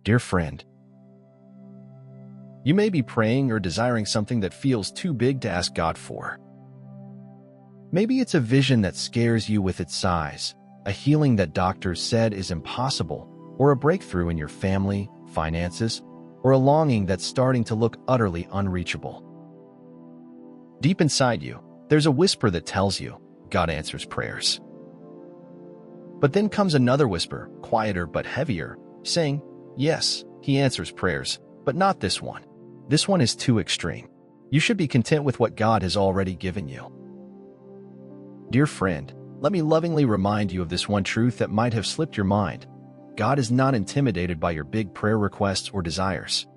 Dear friend, you may be praying or desiring something that feels too big to ask God for. Maybe it's a vision that scares you with its size, a healing that doctors said is impossible, or a breakthrough in your family, finances, or a longing that's starting to look utterly unreachable. Deep inside you, there's a whisper that tells you God answers prayers. But then comes another whisper, quieter but heavier, saying, yes, He answers prayers, but not this one. This one is too extreme. You should be content with what God has already given you. Dear friend, let me lovingly remind you of this one truth that might have slipped your mind. God is not intimidated by your big prayer requests or desires.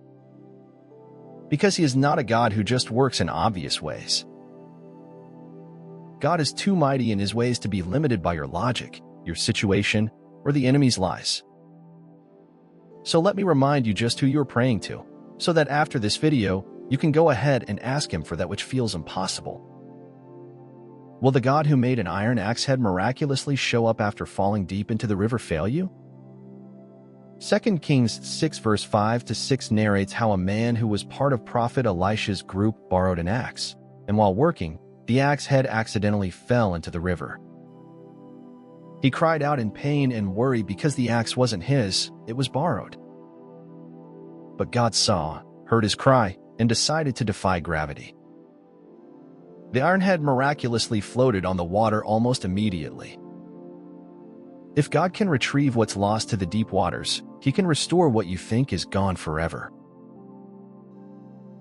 Because He is not a God who just works in obvious ways. God is too mighty in His ways to be limited by your logic, your situation, or the enemy's lies. So let me remind you just who you're praying to, so that after this video, you can go ahead and ask Him for that which feels impossible. Will the God who made an iron axe head miraculously show up after falling deep into the river fail you? 2 Kings 6 verse 5-6 narrates how a man who was part of Prophet Elisha's group borrowed an axe, and while working, the axe head accidentally fell into the river. He cried out in pain and worry because the axe wasn't his, it was borrowed. But God saw, heard his cry, and decided to defy gravity. The iron head miraculously floated on the water almost immediately. If God can retrieve what's lost to the deep waters, He can restore what you think is gone forever.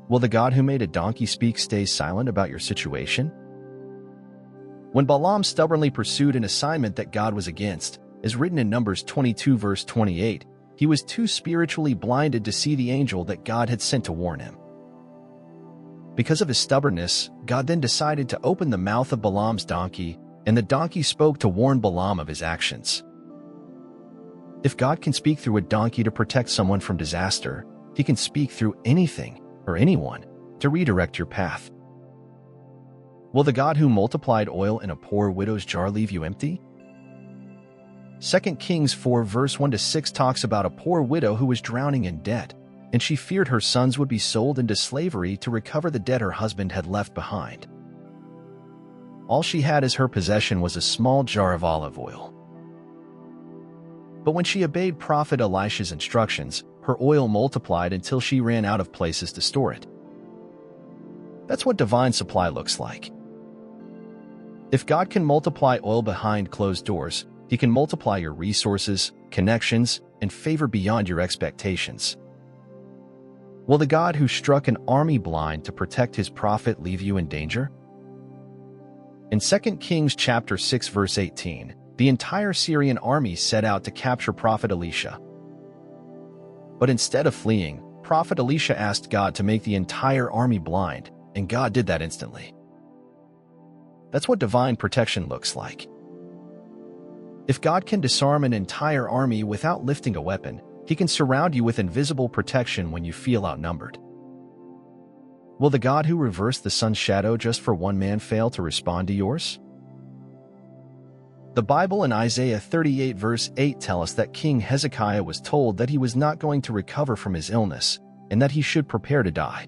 Will the God who made a donkey speak stay silent about your situation? When Balaam stubbornly pursued an assignment that God was against, as written in Numbers 22 verse 28, he was too spiritually blinded to see the angel that God had sent to warn him. Because of his stubbornness, God then decided to open the mouth of Balaam's donkey, and the donkey spoke to warn Balaam of his actions. If God can speak through a donkey to protect someone from disaster, He can speak through anything or anyone to redirect your path. Will the God who multiplied oil in a poor widow's jar leave you empty? 2 Kings 4 verse 1-6 talks about a poor widow who was drowning in debt, and she feared her sons would be sold into slavery to recover the debt her husband had left behind. All she had as her possession was a small jar of olive oil. But when she obeyed Prophet Elisha's instructions, her oil multiplied until she ran out of places to store it. That's what divine supply looks like. If God can multiply oil behind closed doors, He can multiply your resources, connections, and favor beyond your expectations. Will the God who struck an army blind to protect His prophet leave you in danger? In 2 Kings chapter 6 verse 18, the entire Syrian army set out to capture Prophet Elisha. But instead of fleeing, Prophet Elisha asked God to make the entire army blind, and God did that instantly. That's what divine protection looks like. If God can disarm an entire army without lifting a weapon, He can surround you with invisible protection when you feel outnumbered. Will the God who reversed the sun's shadow just for one man fail to respond to yours? The Bible in Isaiah 38 verse 8 tell us that King Hezekiah was told that he was not going to recover from his illness and that he should prepare to die.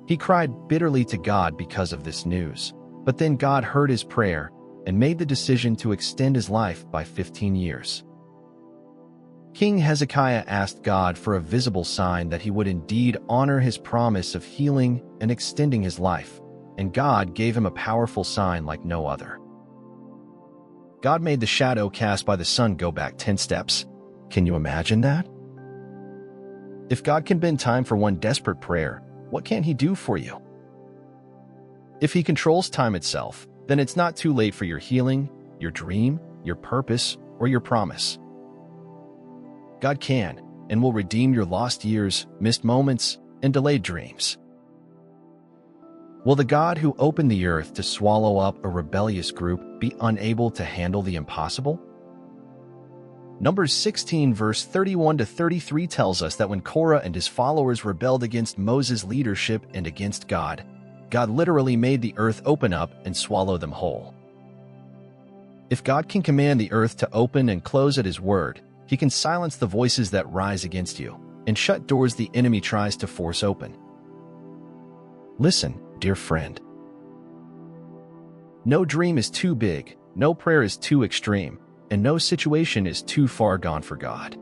He cried bitterly to God because of this news, but then God heard his prayer and made the decision to extend his life by 15 years. King Hezekiah asked God for a visible sign that he would indeed honor his promise of healing and extending his life, and God gave him a powerful sign like no other. God made the shadow cast by the sun go back 10 steps. Can you imagine that? If God can bend time for one desperate prayer, what can't He do for you? If He controls time itself, then it's not too late for your healing, your dream, your purpose, or your promise. God can and will redeem your lost years, missed moments, and delayed dreams. Will the God who opened the earth to swallow up a rebellious group be unable to handle the impossible? Numbers 16 verse 31-33 tells us that when Korah and his followers rebelled against Moses' leadership and against God, God literally made the earth open up and swallow them whole. If God can command the earth to open and close at His word, He can silence the voices that rise against you and shut doors the enemy tries to force open. Listen, dear friend. No dream is too big, no prayer is too extreme, and no situation is too far gone for God.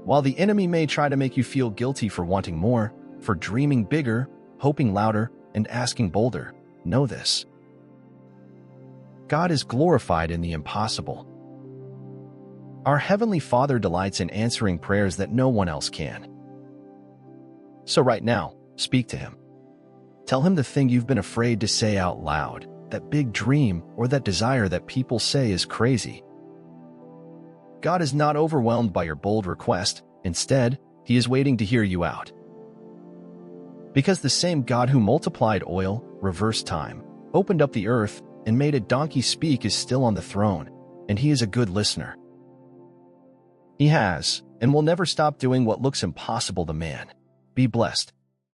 While the enemy may try to make you feel guilty for wanting more, for dreaming bigger, hoping louder, and asking bolder, know this: God is glorified in the impossible. Our Heavenly Father delights in answering prayers that no one else can. So right now, speak to Him. Tell Him the thing you've been afraid to say out loud, that big dream or that desire that people say is crazy. God is not overwhelmed by your bold request. Instead, He is waiting to hear you out. Because the same God who multiplied oil, reversed time, opened up the earth, and made a donkey speak is still on the throne, and He is a good listener. He has, and will never stop doing what looks impossible to man. Be blessed.